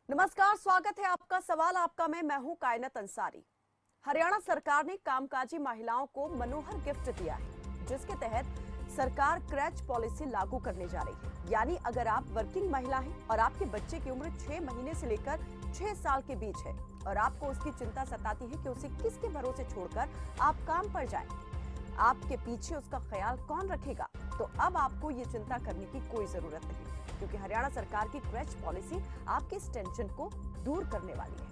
नमस्कार, स्वागत है आपका। सवाल आपका मैं हूं कायनत अंसारी। हरियाणा सरकार ने कामकाजी महिलाओं को मनोहर गिफ्ट दिया है, जिसके तहत सरकार क्रैच पॉलिसी लागू करने जा रही है। यानी अगर आप वर्किंग महिला हैं और आपके बच्चे की उम्र 6 महीने से लेकर 6 साल के बीच है और आपको उसकी चिंता सताती है कि उसे किसके भरोसे छोड़कर आप काम पर जाएं, आपके पीछे उसका ख्याल कौन रखेगा, तो अब आपको ये चिंता करने की कोई जरूरत नहीं, क्योंकि हरियाणा सरकार की क्रैच पॉलिसी आपके इस टेंशन को दूर करने वाली है।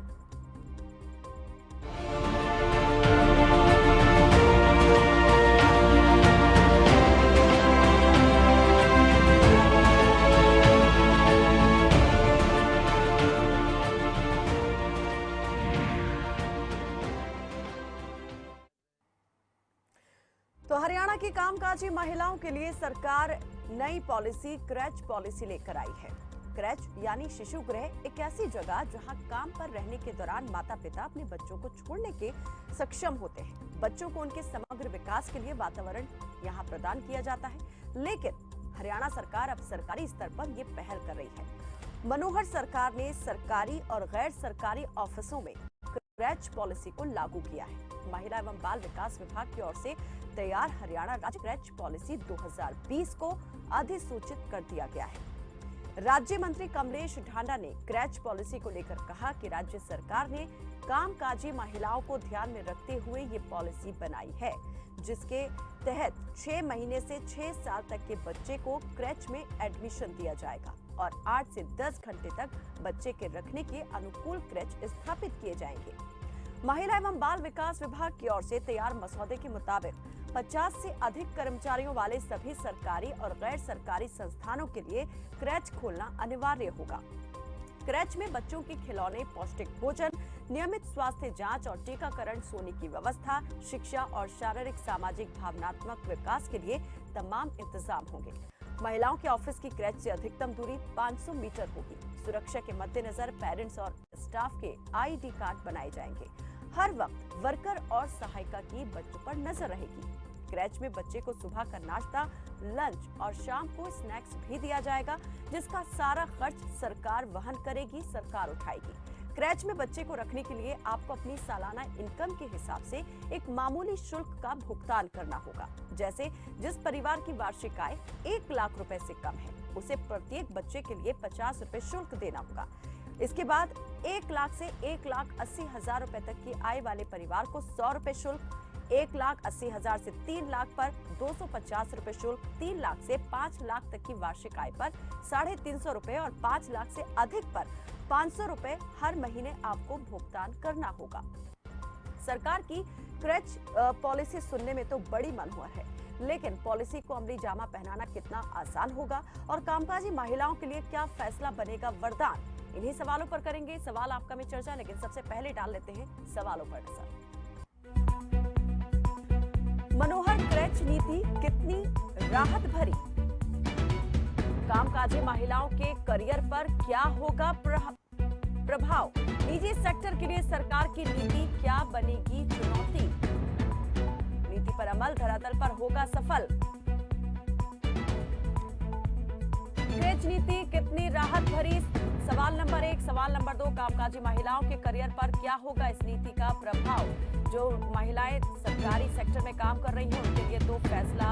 तो हरियाणा की कामकाजी महिलाओं के लिए सरकार नई पॉलिसी क्रैच पॉलिसी लेकर आई है। क्रैच यानी शिशु गृह एक ऐसी जगह जहां काम पर रहने के दौरान माता पिता अपने बच्चों को छोड़ने के सक्षम होते हैं। बच्चों को उनके समग्र विकास के लिए वातावरण यहां प्रदान किया जाता है। लेकिन हरियाणा सरकार अब सरकारी स्तर पर यह पहल कर रही है। मनोहर सरकार ने सरकारी और गैर सरकारी ऑफिसों में क्रैच पॉलिसी को लागू किया है। महिला एवं बाल विकास विभाग की ओर से तैयार हरियाणा राज्य क्रैच पॉलिसी 2020 को अधिसूचित कर दिया गया है। राज्य मंत्री कमलेश ढांडा ने क्रैच पॉलिसी को लेकर कहा कि राज्य सरकार ने कामकाजी महिलाओं को ध्यान में रखते हुए ये पॉलिसी बनाई है, जिसके तहत 6 महीने से 6 साल तक के बच्चे को क्रैच में एडमिशन दिया जाएगा और 8 से 10 घंटे तक बच्चे के रखने के अनुकूल क्रैच स्थापित किए जाएंगे। महिला एवं बाल विकास विभाग की ओर से तैयार मसौदे के मुताबिक 50 से अधिक कर्मचारियों वाले सभी सरकारी और गैर सरकारी संस्थानों के लिए क्रैच खोलना अनिवार्य होगा। क्रैच में बच्चों के खिलौने, पौष्टिक भोजन, नियमित स्वास्थ्य जांच और टीकाकरण, सोने की व्यवस्था, शिक्षा और शारीरिक, सामाजिक, भावनात्मक विकास के लिए तमाम इंतजाम होंगे। महिलाओं के ऑफिस की क्रैच से अधिकतम दूरी 500 मीटर होगी। सुरक्षा के मद्देनजर पेरेंट्स और स्टाफ के आईडी कार्ड बनाए जाएंगे। हर वक्त वर्कर और सहायिका की बच्चों पर नजर रहेगी। क्रैच में बच्चे को सुबह का नाश्ता, लंच और शाम को स्नैक्स भी दिया जाएगा, जिसका सारा खर्च सरकार वहन करेगी, सरकार उठाएगी। क्रैच में बच्चे को रखने के लिए आपको अपनी सालाना इनकम के हिसाब से एक मामूली शुल्क का भुगतान करना होगा। जैसे जिस परिवार की वार्षिक आय 1 लाख रुपए से कम है, उसे प्रत्येक बच्चे के लिए 50 रुपए शुल्क देना होगा। इसके बाद 1 लाख से 1,80,000 रुपए तक की आय वाले परिवार को 100 रुपए शुल्क, 1,80,000 से 3 लाख पर 250 रुपए शुल्क, 3 लाख से 5 लाख तक की वार्षिक आय पर 350 रुपए और 5 लाख से अधिक पर 500 रुपए हर महीने आपको भुगतान करना होगा। सरकार की क्रैच पॉलिसी सुनने में तो बड़ी मनोहर है, लेकिन पॉलिसी को अमली जामा पहनाना कितना आसान होगा और कामकाजी महिलाओं के लिए क्या फैसला बनेगा वरदान, इन्हीं सवालों पर करेंगे सवाल आपका में चर्चा। लेकिन सबसे पहले डाल लेते हैं सवालों पर नजर। मनोहर क्रैच नीति कितनी राहत भरी? कामकाजी महिलाओं के करियर पर क्या होगा प्रभाव? निजी सेक्टर के लिए सरकार की नीति क्या बनेगी चुनौती? नीति पर अमल धरातल पर होगा सफल? क्रैच नीति कितनी राहत भरी? सवाल नंबर 1। सवाल नंबर 2, कामकाजी महिलाओं के करियर पर क्या होगा इस नीति का प्रभाव? जो महिलाएं सरकारी सेक्टर में काम कर रही हैं उनके लिए तो फैसला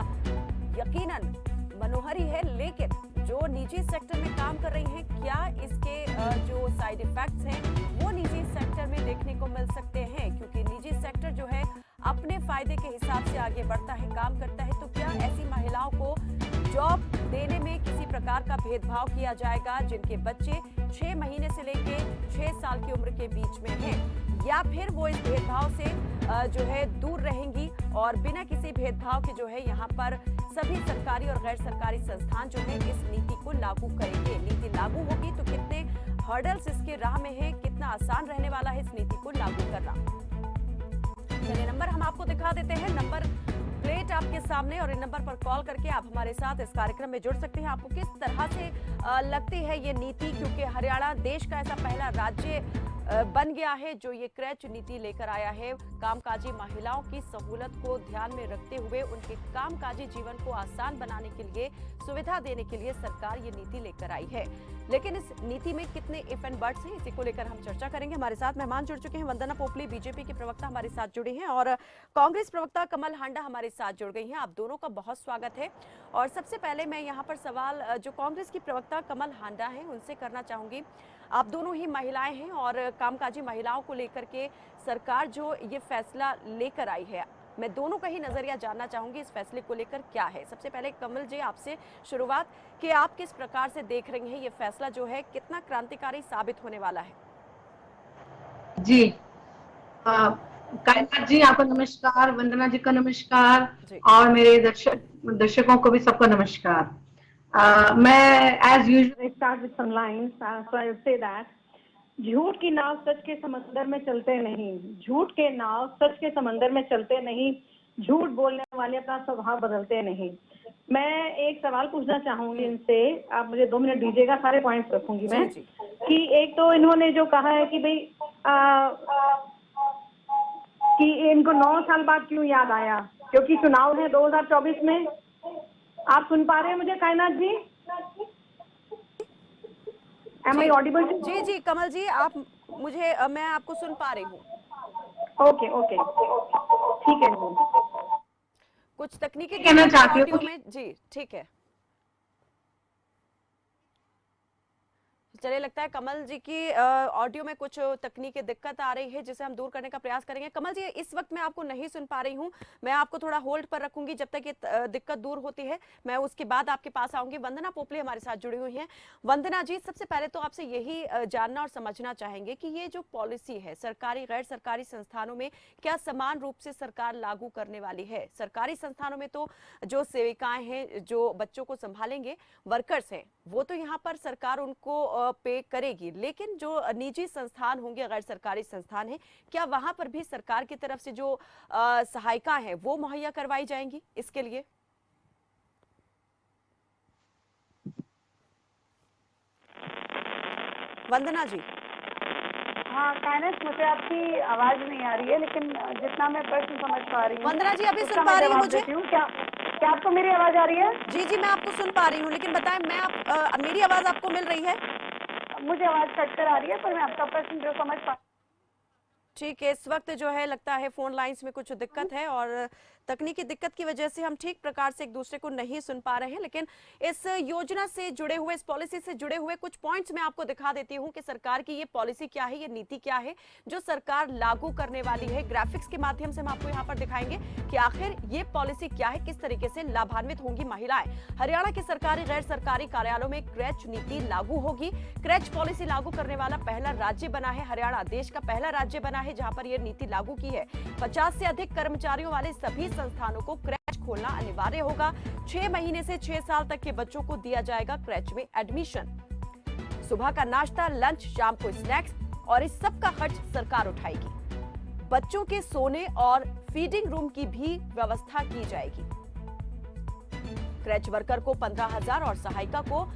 यकीनन मनोहर ही है, लेकिन जो निजी सेक्टर में काम कर रही हैं, क्या इसके जो साइड इफेक्ट्स हैं वो निजी सेक्टर में देखने को मिल सकते हैं? क्योंकि निजी सेक्टर जो है अपने फायदे के हिसाब से आगे बढ़ता है, काम करता है, तो क्या ऐसी महिलाओं को जॉब देने में किसी प्रकार का भेदभाव किया जाएगा जिनके बच्चे 6 महीने से लेकर 6 साल की उम्र के बीच में हैं, या फिर वो इस भेदभाव से जो है दूर रहेंगी और बिना किसी भेदभाव के जो है यहाँ पर सभी सरकारी और गैर सरकारी संस्थान जो है इस नीति को लागू करेंगे? नीति लागू होगी तो कितने हर्डल्स इसके राह में है, कितना आसान रहने वाला है इस नीति को लागू करना? चलिए नंबर हम आपको दिखा देते हैं, नंबर प्लेट आपके सामने, और इन नंबर पर कॉल करके आप हमारे साथ इस कार्यक्रम में जुड़ सकते हैं। आपको किस तरह से लगती है ये नीति, क्योंकि हरियाणा देश का ऐसा पहला राज्य बन गया है जो ये क्रैच नीति लेकर आया है। कामकाजी महिलाओं की सहूलत को ध्यान में रखते हुए उनके कामकाजी जीवन को आसान बनाने के लिए, सुविधा देने के लिए सरकार ये नीति लेकर आई है। लेकिन इस नीति में कितने इफ एंड बट्स हैं, इसी को लेकर हम चर्चा करेंगे। हमारे साथ मेहमान जुड़ चुके हैं। वंदना पोपली बीजेपी की प्रवक्ता हमारे साथ जुड़ी हैं और कांग्रेस प्रवक्ता कमल हांडा हमारे साथ जुड़ गई हैं। आप दोनों का बहुत स्वागत है। और सबसे पहले मैं यहाँ पर सवाल जो कांग्रेस की प्रवक्ता कमल हांडा हैं उनसे करना चाहूंगी। आप दोनों ही महिलाएं हैं और कामकाजी महिलाओं को लेकर के सरकार जो ये फैसला लेकर आई है, मैं दोनों का ही नजरिया जानना चाहूंगी इस फैसले को लेकर क्या है। सबसे पहले कमल जी आपसे शुरुआत कि आप किस प्रकार से देख रही हैं ये फैसला जो है, कितना क्रांतिकारी साबित होने वाला है? जी कायनात जी आपको नमस्कार, वंदना जी का नमस्कार और मेरे दर्शकों को भी सबको नमस्कार। मैं as usual start with some lines, so I will say that झूठ की नाव सच के समंदर में चलते नहीं, झूठ के नाव सच के समंदर में चलते नहीं, झूठ बोलने वाले अपना स्वभाव बदलते नहीं। मैं एक सवाल पूछना चाहूंगी इनसे, आप मुझे 2 मिनट दीजिएगा, सारे पॉइंट्स रखूंगी मैं। कि एक तो इन्होंने जो कहा है कि भाई कि इनको 9 साल बाद क्यों याद आया, क्योंकि चुनाव है 2024 में। आप सुन पा रहे हैं मुझे कायनात जी? Am I audible? जी जी कमल जी, आप मुझे, मैं आपको सुन पा रही हूँ। ओके ओके ठीक है। कुछ तकनीकी कहना चाहती हूँ में जी ठीक है। चलिए, लगता है कमल जी की ऑडियो में कुछ तकनीकी दिक्कत आ रही है जिसे हम दूर करने का प्रयास करेंगे। कमल जी, इस वक्त मैं आपको नहीं सुन पा रही हूँ, मैं आपको थोड़ा होल्ड पर रखूंगी जब तक ये दिक्कत दूर होती है। मैं उसके बाद आपके पास आऊंगी। वंदना पोपले हमारे साथ जुड़ी हुई हैं। वंदना जी, सबसे पहले तो आपसे यही जानना और समझना चाहेंगे कि ये जो पॉलिसी है सरकारी गैर सरकारी संस्थानों में क्या समान रूप से सरकार लागू करने वाली है? सरकारी संस्थानों में तो जो सेविकाएं हैं, जो बच्चों को संभालेंगे, वर्कर्स हैं, वो तो यहाँ पर सरकार उनको पे करेगी, लेकिन जो निजी संस्थान होंगे, गैर सरकारी संस्थान हैं, क्या वहां पर भी सरकार की तरफ से जो सहायता है वो मुहैया करवाई जाएंगी इसके लिए? वंदना जी। हाँ कायनात, मुझे आपकी आवाज नहीं आ रही है, लेकिन जितना मैं प्रश्न समझ पा रही हूँ। वंदना जी अभी सुन पा रही हैं मुझे? क्या आपको मेरी आवाज आ रही है? जी जी, मैं आपको सुन पा रही हूँ, लेकिन बताएं, मेरी आवाज आपको मिल रही है? मुझे आवाज कट कर आ रही है, पर मैं आपका प्रश्न जो समझ पा। ठीक है, इस वक्त जो है लगता है फोन लाइंस में कुछ दिक्कत है और तकनीकी दिक्कत की वजह से हम ठीक प्रकार से एक दूसरे को नहीं सुन पा रहे हैं। लेकिन इस योजना से जुड़े हुए, इस पॉलिसी से जुड़े हुए कुछ पॉइंट्स मैं आपको दिखा देती हूं कि सरकार की ये पॉलिसी क्या है, ये नीति क्या है जो सरकार लागू करने वाली है। ग्राफिक्स के माध्यम से हम आपको यहाँ पर दिखाएंगे कि आखिर ये पॉलिसी क्या है, किस तरीके से लाभान्वित होंगी महिलाएं। हरियाणा के सरकारी गैर सरकारी कार्यालयों में क्रैच नीति लागू होगी। क्रैच पॉलिसी लागू करने वाला पहला राज्य बना है हरियाणा, देश का पहला राज्य बना है जहां पर यह नीति लागू की है। 50 से अधिक कर्मचारियों वाले सभी संस्थानों को क्रैच खोलना अनिवार्य होगा। 6 महीने से 6 साल तक के बच्चों को दिया जाएगा क्रैच में एडमिशन। सुबह का नाश्ता, लंच, शाम को स्नैक्स और इस सब का खर्च सरकार उठाएगी। बच्चों के सोने और फीडिंग रूम की भी व्यवस्था की जाएगी। क्रैच वर्कर को 15,000 और सहायिका को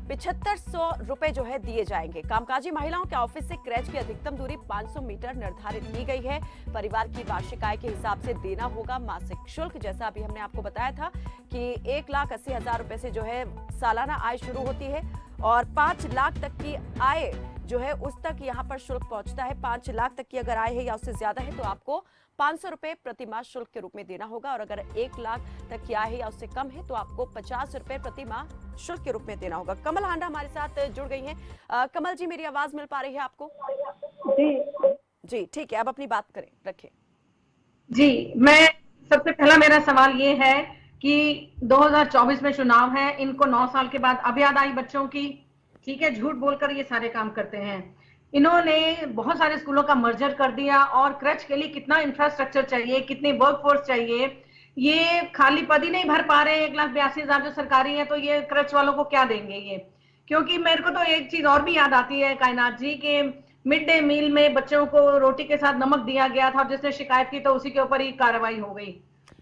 7500 रुपए जो है दिए जाएंगे। कामकाजी महिलाओं के ऑफिस से क्रैच की अधिकतम दूरी 500 मीटर निर्धारित की गई है। परिवार की वार्षिक आय के हिसाब से देना होगा मासिक शुल्क। जैसा अभी हमने आपको बताया था कि 1,80,000 रुपए से जो है सालाना आय शुरू होती है और 5 लाख तक की आय जो है उस तक यहाँ पर शुल्क पहुंचता है। 5 लाख तक की अगर आय है या उससे ज्यादा है तो आपको 500 रुपए प्रति माह शुल्क के रूप में देना होगा, और अगर 1 लाख तक की आय है या उससे कम है तो आपको 50 रुपए प्रति माह शुल्क के रूप में देना होगा। कमल हांडा हमारे साथ जुड़ गई हैं। कमल जी, मेरी आवाज मिल पा रही है आपको? जी ठीक है, अब अपनी बात करें, रखें। जी, मैं सबसे पहला मेरा सवाल ये है कि 2024 में चुनाव है, इनको 9 साल के बाद अब याद आई बच्चों की। ठीक है, झूठ बोलकर ये सारे काम करते हैं। इन्होंने बहुत सारे स्कूलों का मर्जर कर दिया और क्रच के लिए कितना इंफ्रास्ट्रक्चर चाहिए, कितनी वर्कफोर्स चाहिए, ये खाली पद ही नहीं भर पा रहे हैं। 1,82,000 जो सरकारी है, तो ये क्रच वालों को क्या देंगे ये? क्योंकि मेरे को तो एक चीज और भी याद आती है कायनात जी के मिड डे मील में बच्चों को रोटी के साथ नमक दिया गया था और जिसने शिकायत की तो उसी के ऊपर ही कार्रवाई हो गई।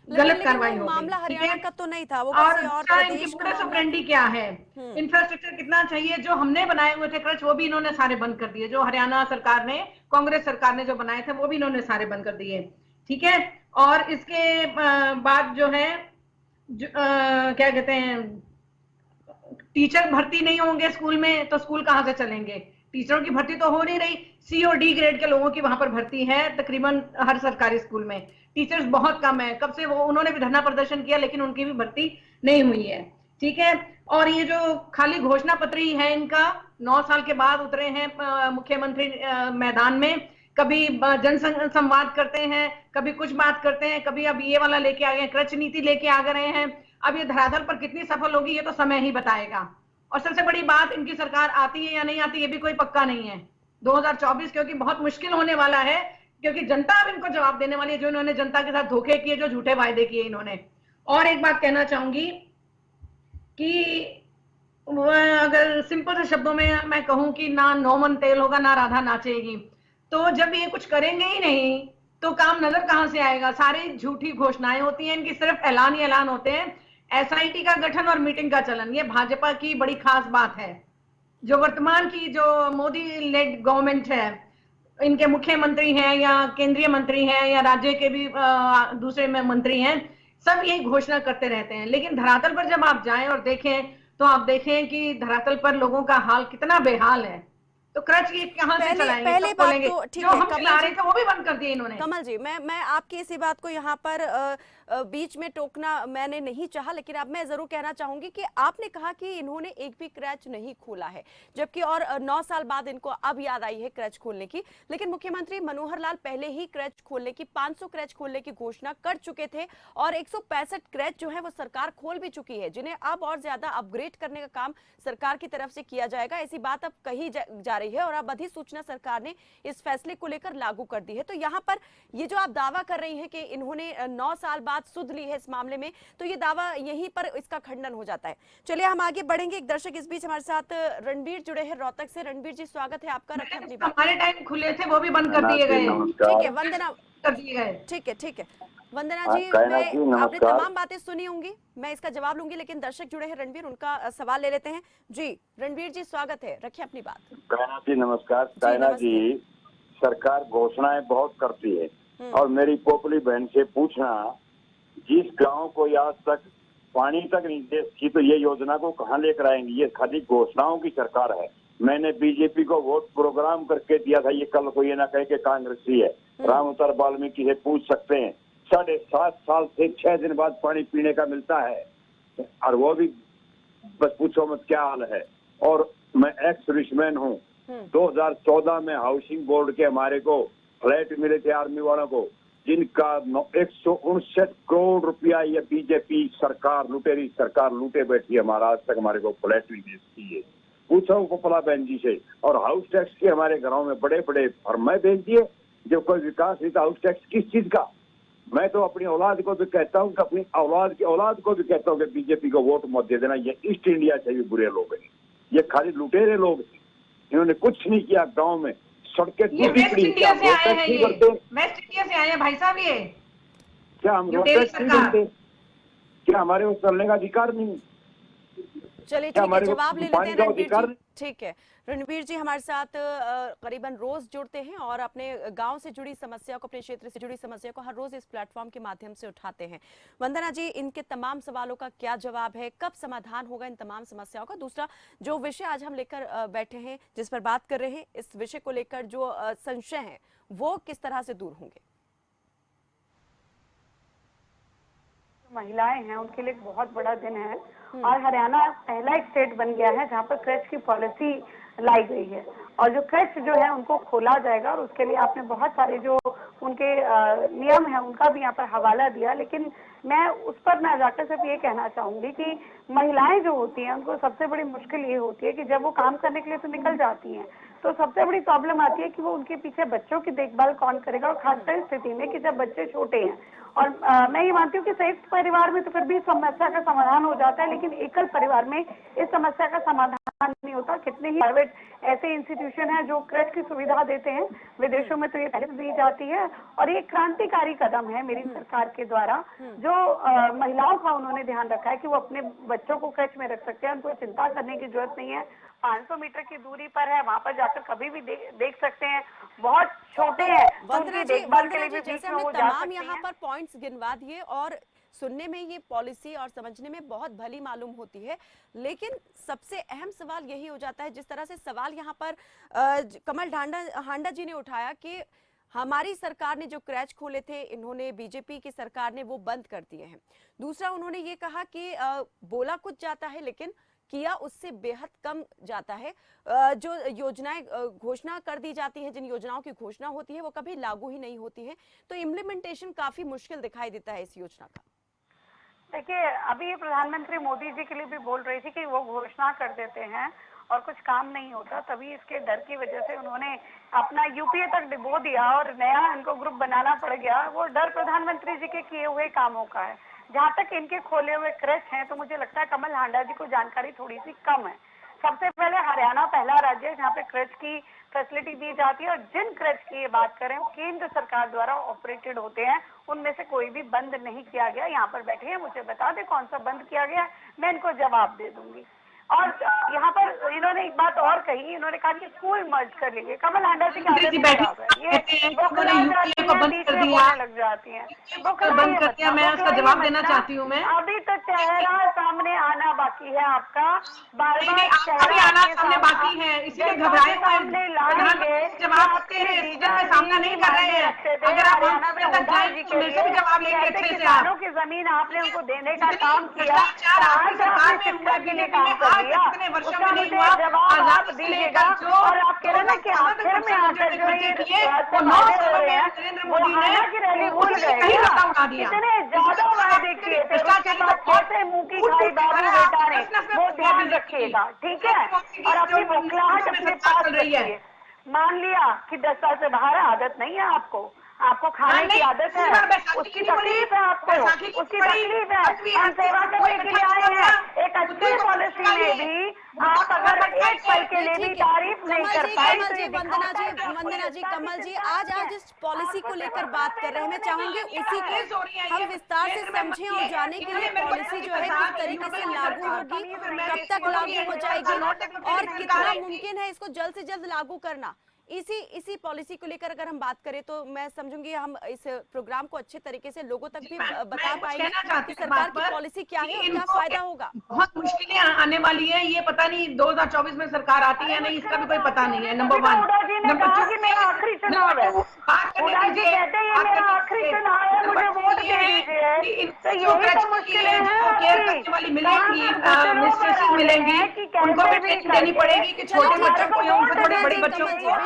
गलत कार्रवाई हो गई। मामला ठीक हरियाणा है, का तो नहीं था, वो और किसी और दूसरा इनकी प्रदेश का मोडस मामला ऑपरेंडी क्या है, हम्म। इंफ्रास्ट्रक्चर कितना चाहिए, जो हमने बनाए हुए थे क्रच वो भी इन्होंने सारे बंद कर दिए, जो हरियाणा सरकार ने, कांग्रेस सरकार ने जो बनाए थे वो भी इन्होंने सारे बंद कर दिए। ठीक है, और इसके बाद जो है क्या कहते हैं, टीचर भर्ती नहीं होंगे स्कूल में तो स्कूल कहां से चलेंगे, टीचरों की भर्ती तो हो नहीं रही, सी और डी ग्रेड के लोगों की वहां पर भर्ती है तकरीबन हर सरकारी स्कूल में, टीचर्स बहुत कम है, कब से वो उन्होंने भी धरना प्रदर्शन किया लेकिन उनकी भी भर्ती नहीं हुई है। ठीक है, और ये जो खाली घोषणा पत्र ही है इनका, 9 साल के बाद उतरे हैं मुख्यमंत्री मैदान में, कभी जन संवाद करते हैं, कभी कुछ बात करते हैं, कभी अब ये वाला लेके आ गए, क्रच नीति लेके आ गए हैं। अब ये धरातल पर कितनी सफल होगी ये तो समय ही बताएगा। और सबसे बड़ी बात, इनकी सरकार आती है या नहीं आती ये भी कोई पक्का नहीं है 2024, क्योंकि बहुत मुश्किल होने वाला है, क्योंकि जनता अब इनको जवाब देने वाली है, जो इन्होंने जनता के साथ धोखे किए, जो झूठे वायदे किए इन्होंने। और एक बात कहना चाहूंगी कि अगर सिंपल से शब्दों में मैं कहूं कि ना नौमन तेल होगा ना राधा नाचेगी, तो जब ये कुछ करेंगे ही नहीं तो काम नजर कहां से आएगा, सारी झूठी घोषणाएं होती हैं इनकी, सिर्फ ऐलान ही ऐलान होते हैं। एसआईटी का गठन और मीटिंग का चलन, ये भाजपा की बड़ी खास बात है। जो वर्तमान की जो मोदी लेड गवर्नमेंट है, इनके मुख्यमंत्री हैं या केंद्रीय मंत्री हैं या राज्य के भी दूसरे में मंत्री हैं, सब यही घोषणा करते रहते हैं, लेकिन धरातल पर जब आप जाएं और देखें तो आप देखें कि धरातल पर लोगों का हाल कितना बेहाल है। तो क्रच ये कहां से चलाएंगे, पहले कब बात खोलेंगे, तो ठीक जो है हम कमल चला रहे जी, थे वो भी बंद कर दिए इन्होंने। कमल जी, मैं आपकी इसी बात को यहाँ पर बीच में टोकना मैंने नहीं चाहा, लेकिन अब मैं जरूर कहना चाहूंगी कि आपने कहा कि इन्होंने एक भी क्रैच नहीं खोला है, जबकि और 9 साल बाद इनको अब याद आई है क्रैच खोलने की, लेकिन मुख्यमंत्री मनोहर लाल पहले ही क्रैच खोलने की 500 क्रैच खोलने की घोषणा कर चुके थे और 165 क्रैच जो है वो सरकार खोल भी चुकी है, जिन्हें अब और ज्यादा अपग्रेड करने का काम सरकार की तरफ से किया जाएगा, ऐसी बात अब कही जा रही है और अब अधिसूचना सरकार ने इस फैसले को लेकर लागू कर दी है। तो यहाँ पर ये जो आप दावा कर रही हैं कि इन्होंने 9 साल बाद सुध ली है इस मामले में, तो ये दावा यहीं पर इसका खंडन हो जाता है। चलिए हम आगे बढ़ेंगे, एक दर्शक इस बीच हमारे साथ रणबीर जुड़े हैं रोहतक से। रणबीर जी स्वागत है आपका, रखें अपनी बात। हमारे टाइम खुले थे वो भी बंद कर दिए गए, ठीक है वंदना, कर दिए गए। ठीक है वंदना जी, आपने तमाम बातें सुनी होंगी, मैं इसका जवाब लूंगी, लेकिन दर्शक जुड़े हैं रणबीर, उनका सवाल ले लेते हैं। जी रणबीर जी स्वागत है, रखिए अपनी बात। कायना जी नमस्कार। कायना जी, सरकार घोषणाएं बहुत करती है और मेरी पोपली बहन से पूछना, जिस गांव को आज तक पानी तक नहीं दे सकी तो ये योजना को कहां लेकर आएंगे, ये खाली घोषणाओं की सरकार है। मैंने बीजेपी को वोट प्रोग्राम करके दिया था, ये कल को ये ना कहे कि कांग्रेसी है। राम अवतार वाल्मीकि से पूछ सकते हैं, 7.5 साल से 6 दिन बाद पानी पीने का मिलता है और वो भी बस पूछो मत क्या हाल है। और मैं एक्स सर्विसमैन हूँ, 2014 में हाउसिंग बोर्ड के हमारे को फ्लैट मिले थे आर्मी वालों को, जिनका 159 करोड़ रुपया ये बीजेपी सरकार, लुटेरी सरकार लूटे बैठी है हमारा, आज तक हमारे को फ्लैट भी बेचती है। पूछो उपला बहन जी से। और हाउस टैक्स के हमारे घरों में बड़े बड़े फरमाए भेज दिए, जब कोई विकास नहीं था। हाउस टैक्स किस चीज का? मैं तो अपनी औलाद को भी कहता हूँ कि अपनी औलाद की औलाद को भी कहता हूँ कि बीजेपी को वोट मत दे देना। ये ईस्ट इंडिया से भी बुरे लोग हैं, ये खाली लुटेरे लोग हैं, इन्होंने कुछ नहीं किया गांव में। सड़कें ये वेस्ट इंडिया से आए हैं, ये वेस्ट इंडिया से आए हैं भाई साहब। ये क्या हम रोड टैक्स नहीं करते? क्या हमारे को चलने का अधिकार नहीं? चलिए ठीक है, जवाब ले लेते हैं रणबीर जी। ठीक है, रणबीर जी हमारे साथ करीबन रोज जुड़ते हैं और अपने गांव से जुड़ी समस्या को, अपने क्षेत्र से जुड़ी समस्या को हर रोज इस प्लेटफॉर्म के माध्यम से उठाते हैं। वंदना जी, इनके तमाम सवालों का क्या जवाब है, कब समाधान होगा इन तमाम समस्याओं का? दूसरा, जो विषय आज हम लेकर बैठे हैं, जिस पर बात कर रहे हैं, इस विषय को लेकर जो संशय है वो किस तरह से दूर होंगे? महिलाएं हैं उनके लिए एक बहुत बड़ा दिन है और हरियाणा पहला एक स्टेट बन गया है जहां पर क्रच की पॉलिसी लाई गई है और जो क्रच जो है उनको खोला जाएगा और उसके लिए आपने बहुत सारे जो उनके नियम है उनका भी यहाँ पर हवाला दिया। लेकिन मैं उस पर ना जाकर सिर्फ ये कहना चाहूंगी कि महिलाएं जो होती हैं उनको सबसे बड़ी मुश्किल ये होती है कि जब वो काम करने के लिए तो निकल जाती हैं तो सबसे बड़ी प्रॉब्लम आती है कि वो उनके पीछे बच्चों की देखभाल कौन करेगा, और खासकर स्थिति में कि जब बच्चे छोटे हैं। और मैं ये मानती हूँ कि संयुक्त परिवार में तो फिर भी समस्या का समाधान हो जाता है, लेकिन एकल परिवार में इस समस्या का समाधान नहीं होता। कितने ही प्राइवेट ऐसे इंस्टीट्यूशन हैं जो क्रच की सुविधा देते हैं, विदेशों में तो ये पहले दी जाती है। और ये क्रांतिकारी कदम है मेरी सरकार के द्वारा, जो महिलाओं का उन्होंने ध्यान रखा है कि वो अपने बच्चों को क्रच में रख सकते हैं, उनको चिंता करने की जरूरत नहीं है। 500 मीटर की दूरी पर है, वहां पर जाकर कभी भी देख सकते हैं। बहुत छोटे हैं तो उनकी देखभाल के लिए भी बीच में वो जा सकते हैं। यहाँ पर पॉइंट्स गिनवा दिए और सुनने में ये पॉलिसी और समझने में बहुत भली मालूम होती है, लेकिन सबसे अहम सवाल यही हो जाता है, जिस तरह से सवाल यहाँ पर कमल हांडा जी ने उठाया कि हमारी सरकार ने जो क्रैच खोले थे, इन्होंने बीजेपी की सरकार ने वो बंद कर दिए हैं। दूसरा उन्होंने ये कहा कि बोला कुछ जाता है लेकिन किया उससे बेहद कम जाता है। जो योजनाएं घोषणा कर दी जाती हैं, जिन योजनाओं की घोषणा होती है वो कभी लागू ही नहीं होती है, तो इम्प्लीमेंटेशन काफी मुश्किल दिखाई देता है इस योजना का। देखिए, अभी प्रधानमंत्री मोदी जी के लिए भी बोल रही थी कि वो घोषणा कर देते हैं और कुछ काम नहीं होता, तभी इसके डर की वजह से उन्होंने अपना यूपीए तक डिबो दिया और नया इनको ग्रुप बनाना पड़ गया। वो डर प्रधानमंत्री जी के किए हुए कामों का है। जहाँ तक इनके खोले हुए क्रच हैं, तो मुझे लगता है कमल हांडा जी को जानकारी थोड़ी सी कम है। सबसे पहले हरियाणा पहला राज्य है जहाँ पे क्रच की फैसिलिटी दी जाती है, और जिन क्रच की ये बात करें वो केंद्र सरकार द्वारा ऑपरेटेड होते हैं, उनमें से कोई भी बंद नहीं किया गया। यहाँ पर बैठे हैं, मुझे बता दे कौन सा बंद किया गया, मैं इनको जवाब दे दूंगी। और यहाँ पर इन्होंने एक बात और कही, इन्होंने कहा कि स्कूल मर्ज कर लेंगे। कमल हांडा जी की आदत खराब है, ये लग जाती है, बंद कर दिया। मैं उसका जवाब देना चाहती हूँ। मैं अभी तो चेहरा सामने आना बाकी है आपका, बार बार अभी आना सामने बाकी है, इसीलिए घबराए सामने लाएंगे। जवाब सामना नहीं कर रहे हैं। अगर आप जवाब लेंगे अच्छे से, किसानों की जमीन आपने उनको देने का काम किया, सरकार में के लिए काम कर दिया, उसका मुझे जवाब आप दीजिएगा। और आप कह रहे हैं कि आखिर में आकर जो ये नरेंद्र मोदी ने की रैली भूल गए, कितने ज्यादा वादे किए थे, उसके बाद कैसे मुंह की खाई बाबू बेटा ने, वो ध्यान रखिएगा, ठीक है। और अपनी बौखलाहट अपने पास रखिए। मान लिया कि 10 साल से बाहर आदत नहीं है आपको खाने की आदत है, उसकी तकलीफ है आपको, उसकी तकलीफ है। हम सेवा करने के लिए आए हैं। एक अच्छी पॉलिसी में भी आप अगर एक पल के लिए भी तारीफ नहीं कर पाए तो ये वंदना जी, कमल जी आज इस पॉलिसी को लेकर बात कर रहे हैं, मैं चाहूंगी उसी को हम विस्तार से समझें और जाने के लिए पॉलिसी जो है किस तरीके से लागू होगी, कब तक लागू हो जाएगी और कितना मुमकिन है इसको जल्द से जल्द लागू करना। इसी पॉलिसी को लेकर अगर हम बात करें तो मैं समझूंगी हम इस प्रोग्राम को अच्छे तरीके से लोगों तक भी बता पाएंगे कि सरकार की पॉलिसी क्या है और क्या फायदा होगा। बहुत मुश्किलें आने वाली है, ये पता नहीं 2024 में सरकार आती है नहीं, इसका भी कोई पता नहीं है। नंबर 1। नंबर 2, मेरा आखिरी चुनाव है, मेरा आखिरी चुनाव है, मुझे वोट दे दीजिए। तो यही तो मुश्किलें मिलेंगी, उनको भी ट्रेनिंग देनी पड़ेगी कि छोटे बच्चों को या उनसे थोड़े बड़े बच्चों को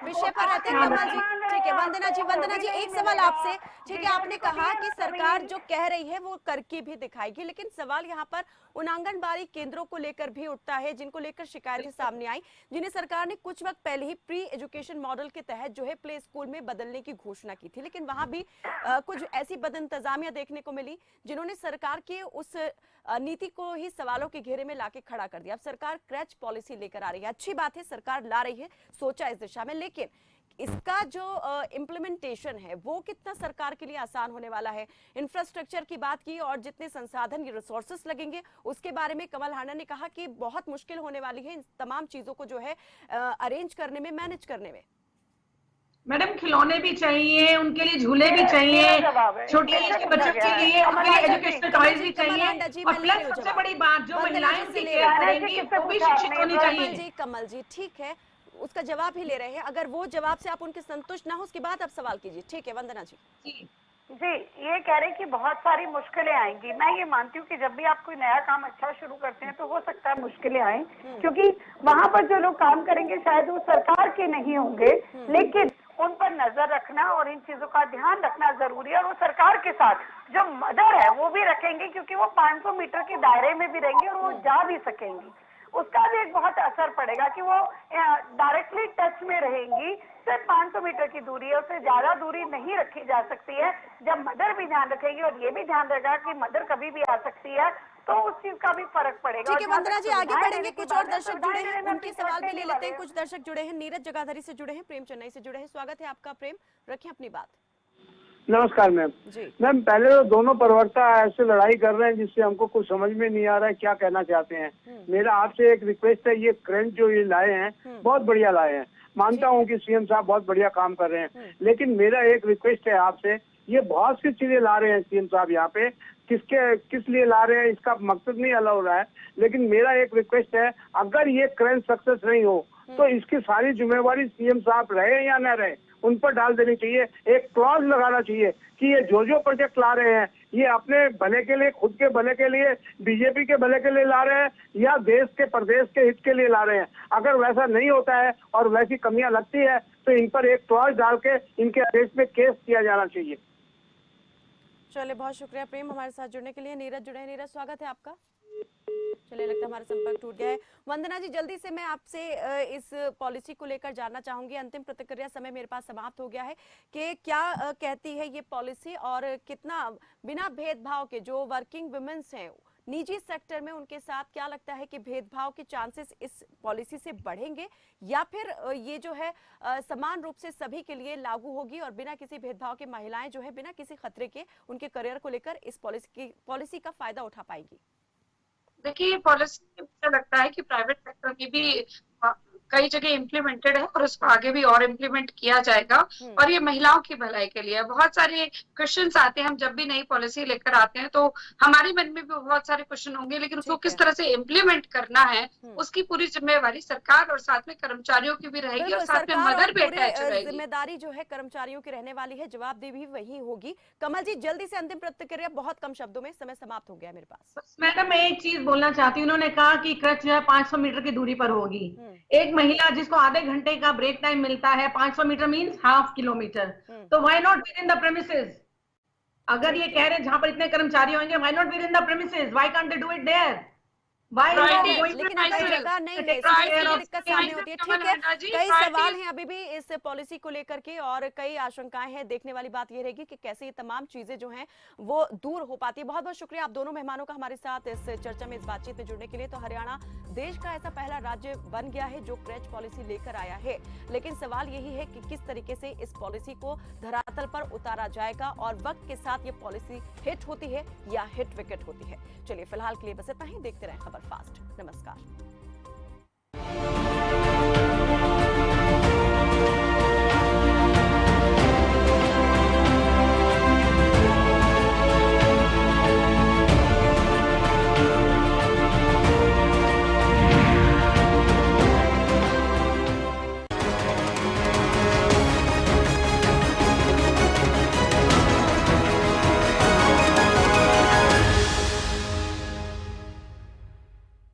विषय पर रहते हैं कमल जी। ठीक है वंदना जी एक सवाल आपसे। ठीक है, आपने कहा कि सरकार जो कह रही है वो करके भी दिखाएगी, लेकिन सवाल यहाँ पर उन आंगनबाड़ी केंद्रों को लेकर भी उठता है जिनको लेकर शिकायतें सामने आई, जिन्हें सरकार ने कुछ वक्त पहले ही प्री एजुकेशन मॉडल के तहत जो है प्ले स्कूल में बदलने की घोषणा की थी, लेकिन वहां भी कुछ ऐसी बदइंतजामियां देखने को मिली जिन्होंने सरकार के उस नीति को ही सवालों के घेरे में लाके खड़ा कर दिया। अब सरकार क्रैच पॉलिसी लेकर आ रही है, अच्छी बात है, सरकार ला रही है, सोचा इस दिशा में, लेकिन इसका जो इम्प्लीमेंटेशन है वो कितना सरकार के लिए आसान होने वाला है। इंफ्रास्ट्रक्चर की बात की और जितने संसाधन रिसोर्सेस लगेंगे उसके बारे में कमल हांडा ने कहा कि बहुत मुश्किल होने वाली है इन तमाम चीजों को जो है अरेंज करने में, मैनेज करने में। मैडम खिलौने भी चाहिए, उनके लिए झूले भी चाहिए, छोटी एज के बच्चों के लिए उनके लिए एजुकेशनल टॉयज भी चाहिए, और प्लस सबसे बड़ी बात जो महिलाएं उनकी केयर करेंगी वो भी शिक्षित होनी चाहिए। कमल जी ठीक है, उसका जवाब ही ले रहे हैं, अगर वो जवाब से आप उनके संतुष्ट ना हो उसके बाद आप सवाल कीजिए। ठीक है वंदना जी। जी, ये कह रहे हैं कि बहुत सारी मुश्किलें आएंगी। मैं ये मानती हूँ कि जब भी आप कोई नया काम अच्छा शुरू करते हैं तो हो सकता है मुश्किलें आए, क्योंकि वहां पर जो लोग काम करेंगे शायद वो सरकार के नहीं होंगे, लेकिन उन पर नजर रखना और इन चीजों का ध्यान रखना जरूरी है। और वो सरकार के साथ जो मदर है वो भी रखेंगे, क्योंकि वो 500 मीटर के दायरे में भी रहेंगे और वो जा भी सकेंगी, उसका भी एक बहुत असर पड़ेगा कि वो डायरेक्टली टच में रहेंगी। सिर्फ 500 मीटर की दूरी है, उससे ज्यादा दूरी नहीं रखी जा सकती है। जब मदर भी ध्यान रखेगी और ये भी ध्यान रखेगा कि मदर कभी भी आ सकती है, तो उस चीज का भी फर्क पड़ेगा। ठीक है वंदना जी, आगे बढ़ेंगे। कुछ और दर्शक जुड़े हैं, सुविधाएं उनके सवाल भी ले लेते हैं। कुछ दर्शक जुड़े हैं, नीरज जगाधरी से जुड़े हैं, प्रेम चेन्नई से जुड़े हैं। स्वागत है आपका प्रेम, रखें अपनी बात। नमस्कार मैम। मैम पहले तो दोनों प्रवक्ता ऐसे लड़ाई कर रहे हैं जिससे हमको कुछ समझ में नहीं आ रहा है क्या कहना चाहते हैं। मेरा आपसे एक रिक्वेस्ट है, ये करंट जो ये लाए हैं बहुत बढ़िया लाए हैं, मानता हूँ कि सीएम साहब बहुत बढ़िया काम कर रहे हैं, लेकिन मेरा एक रिक्वेस्ट है आपसे, ये बहुत सी चीजें ला रहे हैं सीएम साहब यहाँ पे, किस लिए ला रहे हैं इसका मकसद नहीं अलग हो रहा है, लेकिन मेरा एक रिक्वेस्ट है, अगर ये करंट सक्सेस नहीं हो तो इसकी सारी जिम्मेवारी सीएम साहब रहे या न रहे उन पर डाल देनी चाहिए। एक क्लॉज लगाना चाहिए कि ये जो प्रोजेक्ट ला रहे हैं ये अपने भले के लिए, खुद के भले के लिए, बीजेपी के भले के लिए ला रहे हैं या देश के प्रदेश के हित के लिए ला रहे हैं। अगर वैसा नहीं होता है और वैसी कमियां लगती है तो इन पर एक क्लॉज डाल के इनके अगेंस्ट में केस किया जाना चाहिए। चलिए बहुत शुक्रिया प्रेम हमारे साथ जुड़ने के लिए। नीरज जुड़े हैं, नीरज स्वागत है आपका। चलिए लगता है हमारा संपर्क टूट गया है। वंदना जी जल्दी से मैं आपसे इस पॉलिसी को लेकर जानना चाहूंगी, अंतिम प्रतिक्रिया समय मेरे पास समाप्त हो गया है, कि क्या कहती है ये पॉलिसी और कितना बिना भेदभाव के जो वर्किंग वुमेन्स हैं निजी सेक्टर में, उनके साथ क्या लगता है कि भेदभाव के चांसेस इस पॉलिसी से बढ़ेंगे या फिर ये जो है समान रूप से सभी के लिए लागू होगी और बिना किसी भेदभाव के महिलाएं जो है बिना किसी खतरे के उनके करियर को लेकर इस पॉलिसी का फायदा उठा पाएंगी? देखिए, ये पॉलिसी मुझे लगता है कि प्राइवेट सेक्टर की भी कई जगह इम्प्लीमेंटेड है और उसको आगे भी और इम्प्लीमेंट किया जाएगा और ये महिलाओं की भलाई के लिए। बहुत सारे क्वेश्चंस आते हैं, हम जब भी नई पॉलिसी लेकर आते हैं तो हमारे मन में भी बहुत सारे क्वेश्चन होंगे, लेकिन उसको किस तरह से इम्प्लीमेंट करना है उसकी पूरी जिम्मेवारी सरकार और साथ में कर्मचारियों की भी रहेगी और साथ में मदर भी अटैच रहेगी। जिम्मेदारी जो है कर्मचारियों की रहने वाली है, जवाबदेही भी वही होगी। कमल जी जल्दी से अंतिम प्रतिक्रिया, बहुत कम शब्दों में, समय समाप्त हो गया मेरे पास। मैडम मैं एक चीज बोलना चाहती हूँ, उन्होंने कहा कि क्रच जो है 500 मीटर की दूरी पर होगी। एक महिला जिसको आधे घंटे का ब्रेक टाइम मिलता है, 500 मीटर मीन्स हाफ किलोमीटर, तो why not within the premises? अगर ये कह रहे हैं जहां पर इतने कर्मचारी होंगे, why not within the premises? Why can't they do it there? लेकिन अगर जगह नहीं है, दिक्कत सामने होती है। ठीक है, कई सवाल हैं अभी भी इस पॉलिसी को लेकर के और कई आशंकाएं हैं। देखने वाली बात यह रहेगी कि कैसे ये तमाम चीजें जो हैं वो दूर हो पाती है। बहुत बहुत शुक्रिया आप दोनों मेहमानों का हमारे साथ इस चर्चा में, इस बातचीत में जुड़ने के लिए। तो हरियाणा देश का ऐसा पहला राज्य बन गया है जो क्रच पॉलिसी लेकर आया है, लेकिन सवाल यही है कि किस तरीके से इस पॉलिसी को धरातल पर उतारा जाएगा और वक्त के साथ ये पॉलिसी हिट होती है या हिट विकेट होती है। चलिए फिलहाल के लिए बस इतना ही, देखते रहें खबर फास्ट। नमस्कार।